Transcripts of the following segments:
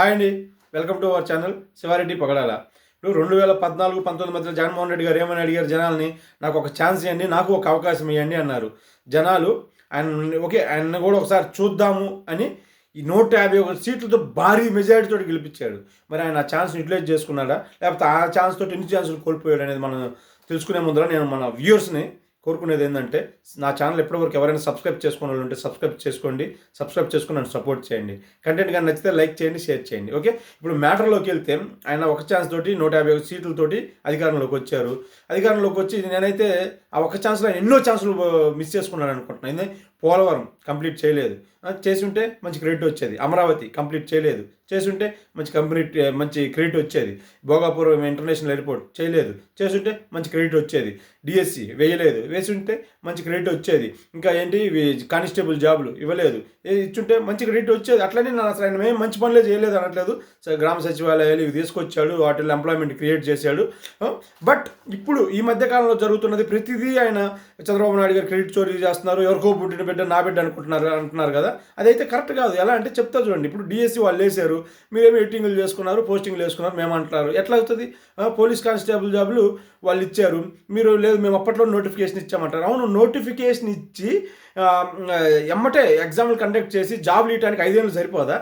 Hi అండి, welcome to our channel Sivareddy Pagadala. ఇప్పుడు 2014-19 మధ్యలో జగన్మోహన్ రెడ్డి గారు ఏమని అడిగారు జనాల్ని, నాకు ఒక ఛాన్స్ ఇవ్వండి, నాకు ఒక అవకాశం ఇవ్వండి అన్నారు. జనాలు ఆయన కూడా ఒకసారి చూద్దాము అని ఈ 151 సీట్లతో భారీ మెజారిటీతో గెలిపించాడు. మరి ఆయన ఆ ఛాన్స్ని యూటిలైజ్ చేసుకున్నాడా, లేకపోతే ఆ ఛాన్స్ తోటి ఎన్ని ఛాన్సులు కోల్పోయాడు అనేది మనం తెలుసుకునే ముందర నేను మన వ్యూవర్స్ని కోరుకునేది ఏంటంటే, నా ఛానల్ ఎప్పటివరకు ఎవరైనా సబ్స్క్రైబ్ చేసుకునే వాళ్ళు ఉంటే సబ్స్క్రైబ్ చేసుకోండి. సబ్స్క్రైబ్ చేసుకుని నన్ను సపోర్ట్ చేయండి. కంటెంట్ కానీ నచ్చితే లైక్ చేయండి, షేర్ చేయండి. ఓకే, ఇప్పుడు మ్యాటర్లోకి వెళ్తే ఆయన ఒక ఛాన్స్ తోటి 151 సీట్లతోటి అధికారంలోకి వచ్చారు. అధికారంలోకి వచ్చి నేనైతే ఆ ఒక ఛాన్స్లో ఆయన ఎన్నో ఛాన్సులు మిస్ చేసుకున్నాను అనుకుంటున్నాను. పోలవరం కంప్లీట్ చేయలేదు, చేసి ఉంటే మంచి క్రెడిట్ వచ్చేది. అమరావతి కంప్లీట్ చేయలేదు, చేసి ఉంటే మంచి క్రెడిట్ వచ్చేది. భోగాపురం ఇంటర్నేషనల్ ఎయిర్పోర్ట్ చేయలేదు, చేసి ఉంటే మంచి క్రెడిట్ వచ్చేది. డిఎస్సి వేయలేదు, వేసి ఉంటే మంచి క్రెడిట్ వచ్చేది. ఇంకా ఏంటి కానిస్టేబుల్ జాబులు ఇవ్వలేదు, ఇచ్చుంటే మంచి క్రెడిట్ వచ్చేది. అట్లనే నేను అసలు ఆయన ఏం మంచి పనులే చేయలేదు అనట్లేదు. గ్రామ సచివాలయాలు ఇవి తీసుకొచ్చాడు, వాటిల్లో ఎంప్లాయ్మెంట్ క్రియేట్ చేశాడు. బట్ ఇప్పుడు ఈ మధ్యకాలంలో జరుగుతున్నది ప్రతిదీ ఆయన చంద్రబాబు నాయుడు గారు క్రెడిట్ చోరీ చేస్తున్నారు, ఎవరికో పుట్టిన బిడ్డ నా బిడ్డ అంటున్నారు కదా. అదైతే కరెక్ట్ కాదు. ఎలా అంటే చెప్తా చూడండి. ఇప్పుడు డిఎస్సి వాళ్ళు వేశారు, మీరేమో ఎడిటింగ్లు చేసుకున్నారు, పోస్టింగ్లు వేసుకున్నారు, మేము అంటున్నారు. ఎట్లా అవుతుంది? పోలీస్ కానిస్టేబుల్ జాబులు వాళ్ళు ఇచ్చారు, మీరు లేదు మేము అప్పట్లో నోటిఫికేషన్ ఇచ్చామంటారు. అవును, నోటిఫికేషన్ ఇచ్చి ఎమ్మటే ఎగ్జామ్లు కండక్ట్ చేసి జాబ్లు ఇవ్వడానికి 5 ఏళ్ళు సరిపోదా?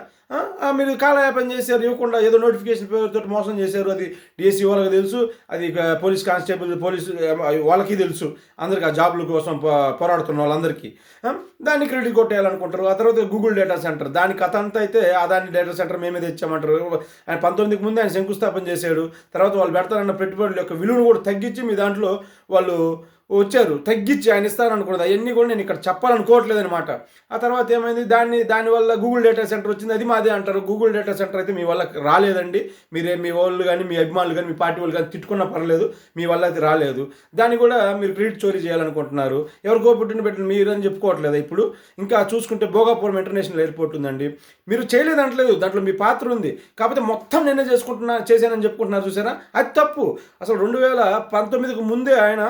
మీరు కాలయాపన చేశారు, ఇవ్వకుండా ఏదో నోటిఫికేషన్ పేరుతో మోసం చేశారు. అది డిఎస్సి వాళ్ళకి తెలుసు, అది పోలీస్ కానిస్టేబుల్ వాళ్ళకి తెలుసు, అందరికీ ఆ జాబుల కోసం పోరాడుతున్న వాళ్ళందరికీ. దాన్ని క్రెడిట్ కొట్టేయాలనుకుంటారు. ఆ తర్వాత గూగుల్ డేటా సెంటర్, దాని కథ అంతా అయితే అదాని డేటా సెంటర్ మేమే తెచ్చామంటారు. ఆయన 19కి ముందు ఆయన శంకుస్థాపన చేశాడు. తర్వాత వాళ్ళు పెడతారన్న పెట్టుబడుల యొక్క విలువను కూడా తగ్గించి మీ దాంట్లో వాళ్ళు వచ్చారు, తగ్గించి ఆయన ఇస్తారనుకున్నది. అవన్నీ కూడా నేను ఇక్కడ చెప్పాలనుకోవట్లేదు అనమాట. ఆ తర్వాత ఏమైంది, దానివల్ల గూగుల్ డేటా సెంటర్ వచ్చింది, అది మాదే అంటారు. గూగుల్ డేటా సెంటర్ అయితే మీ వల్ల రాలేదండి. మీ వాళ్ళు కానీ మీ అభిమానులు కానీ మీ పార్టీ వాళ్ళు కానీ తిట్టుకున్నా పర్లేదు, మీ వల్ల అది రాలేదు. దాన్ని కూడా మీరు క్రెడిట్ చోరీ చేయాలనుకుంటున్నారు. ఎవరికో పుట్టిన పెట్టిన మీరు అని చెప్పుకోవట్లేదు. ఇప్పుడు ఇంకా చూసుకుంటే భోగాపురం ఇంటర్నేషనల్ ఎయిర్పోర్ట్ ఉందండి, మీరు చేయలేదంటలేదు, దాంట్లో మీ పాత్ర ఉంది. కాకపోతే మొత్తం నిన్నే చేశానని చెప్పుకుంటున్నారు. చూసారా, అది తప్పు. అసలు 2019కు ముందే ఆయన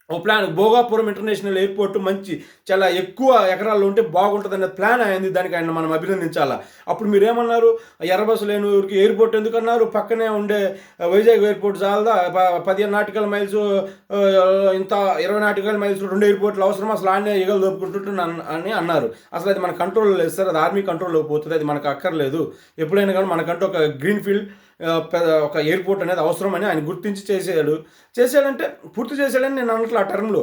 ఓ ప్లాన్, భోగాపురం ఇంటర్నేషనల్ ఎయిర్పోర్ట్ మంచి చాలా ఎక్కువ ఎకరాల్లో ఉంటే బాగుంటుందనే ప్లాన్ అయింది. దానికి ఆయన మనం అభినందించాలా. అప్పుడు మీరు ఏమన్నారు, ఎర్రబస్సు లేని ఊరికి ఎయిర్పోర్ట్ ఎందుకన్నారు, పక్కనే ఉండే వైజాగ్ ఎయిర్పోర్ట్ చాలదా, 15 నాటికల్ మైల్స్ ఇంత 20 నాటికల్ మైల్స్ 2 ఎయిర్పోర్ట్లు అవసరం, అసలు ఆనే ఎగలు దొప్పుకుంటుంటే అని అన్నారు. అసలు అది మన కంట్రోల్లో లేదు సార్, అది ఆర్మీ కంట్రోల్లో పోతుంది, అది మనకు అక్కర్లేదు. ఎప్పుడైనా కానీ మనకంటూ ఒక గ్రీన్ ఫీల్డ్ ఒక ఎయిర్పోర్ట్ అనేది అవసరం అని ఆయన గుర్తించి చేశాడంటే పూర్తి చేశాడని నేను అనట్లే. ఆ టర్మ్లో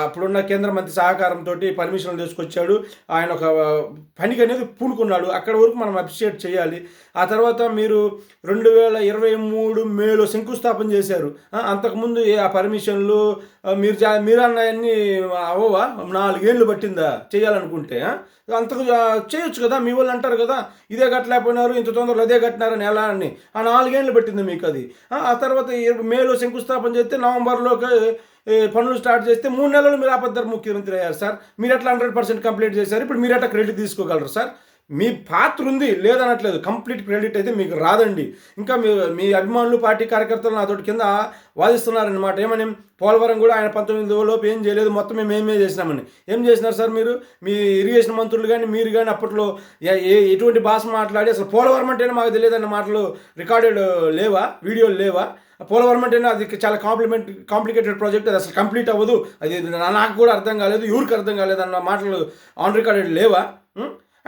అప్పుడున్న కేంద్ర మంత్రి సహకారంతో పర్మిషన్లు తీసుకొచ్చాడు. ఆయన ఒక పనికి అనేది పూనుకున్నాడు. అక్కడ వరకు మనం అప్రిషియేట్ చేయాలి. ఆ తర్వాత మీరు 2023 మేలో శంకుస్థాపన చేశారు. అంతకుముందు ఆ పర్మిషన్లు మీరు అన్నీ అవ్వవా? 4 ఏళ్ళు పట్టిందా చేయాలనుకుంటే? అంతకు చేయొచ్చు కదా. మీ వాళ్ళు అంటారు కదా, ఇదే కట్టలేకపోయినారు, ఇంత తొందరలో అదే కట్టినారని ఎలా అని. ఆ 4 ఏళ్ళు పట్టింది మీకు అది. ఆ తర్వాత మేలో శంకుస్థాపన చేస్తే నవంబర్లోకి పనులు స్టార్ట్ చేస్తే 3 నెలలు మీరు ఆపద్దరు ముఖ్యమంత్రి అయ్యారు సార్. మీరు ఎట్లా 100% కంప్లీట్ చేశారు? ఇప్పుడు మీరు ఎట్లా క్రెడిట్ తీసుకోగలరు సార్? మీ పాత్ర ఉంది, లేదనట్లేదు. కంప్లీట్ క్రెడిట్ అయితే మీకు రాదండి. ఇంకా మీ అభిమానులు పార్టీ కార్యకర్తలు నాతోటి కింద వాదిస్తున్నారనమాట. ఏమని, పోలవరం కూడా ఆయన 19లోపు ఏం చేయలేదు, మొత్తం మేమే చేసినామని. ఏం చేసినారు సార్ మీరు? మీ ఇరిగేషన్ మంత్రులు కానీ మీరు కానీ అప్పట్లో ఎటువంటి భాష మాట్లాడి అసలు పోలవరం అంటేనే మాకు తెలియదన్న మాటలు రికార్డెడ్ లేవా, వీడియోలు లేవా? పోలవరం అంటేనే అది చాలా కాంప్లికేటెడ్ ప్రాజెక్ట్, అది అసలు కంప్లీట్ అవ్వదు, అది నాకు కూడా అర్థం కాలేదు, ఎవరికి అర్థం కాలేదు అన్న మాటలు ఆన్ రికార్డెడ్ లేవా?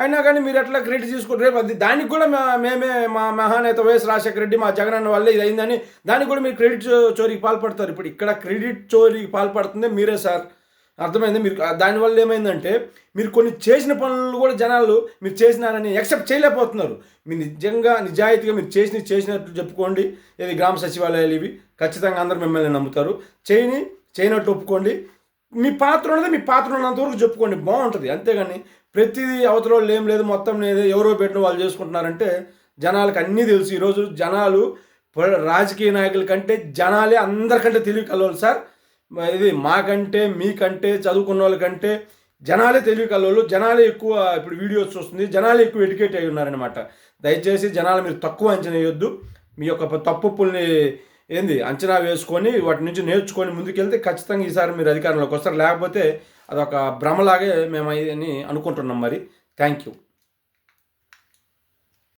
అయినా కానీ మీరు ఎట్లా క్రెడిట్ తీసుకుంటారు? రేపు అది దానికి కూడా మేమే మా మహానేత వైఎస్ రాజశేఖర రెడ్డి మా జగనన్న వల్లే ఇది అయిందని దానికి కూడా మీరు క్రెడిట్ చోరీకి పాల్పడతారు. ఇప్పుడు ఇక్కడ క్రెడిట్ చోరీకి పాల్పడుతుందే మీరే సార్. అర్థమైంది? మీరు దానివల్ల ఏమైందంటే మీరు కొన్ని చేసిన పనులు కూడా జనాలు మీరు చేసినారని యాక్సెప్ట్ చేయలేకపోతున్నారు. మీరు నిజంగా నిజాయితీగా మీరు చేసినట్టు చెప్పుకోండి. ఇది గ్రామ సచివాలయాలు ఇవి ఖచ్చితంగా అందరూ మిమ్మల్ని నమ్ముతారు. చేయనట్టు ఒప్పుకోండి. మీ పాత్ర ఉన్నది మీ పాత్ర ఉన్నంతవరకు చెప్పుకోండి, బాగుంటుంది. అంతేగాని ప్రతిదీ అవతల వాళ్ళు ఏం లేదు, మొత్తం లేదు, ఎవరో పెట్టిన వాళ్ళు చేసుకుంటున్నారంటే జనాలకు అన్నీ తెలుసు. ఈరోజు జనాలు రాజకీయ నాయకుల కంటే జనాలే అందరికంటే తెలివి కలవాలి సార్. ఇది మాకంటే మీకంటే చదువుకున్న వాళ్ళకంటే జనాలే తెలివి కలవాళ్ళు. జనాలే ఎక్కువ ఇప్పుడు వీడియోస్ చూస్తుంది, జనాలే ఎక్కువ ఎడ్యుకేట్ అయి ఉన్నారనమాట. దయచేసి జనాలు మీరు తక్కువ అంచనా వేయొద్దు. మీ యొక్క తప్పుల్ని అంచనా వేసుకొని వాటి నుంచి నేర్చుకొని ముందుకెళ్తే ఖచ్చితంగా ఈసారి మీరు అధికారంలోకి వస్తారు. లేకపోతే అదొక భ్రమలాగే మేము అని అనుకుంటున్నాం. మరి థ్యాంక్ యూ.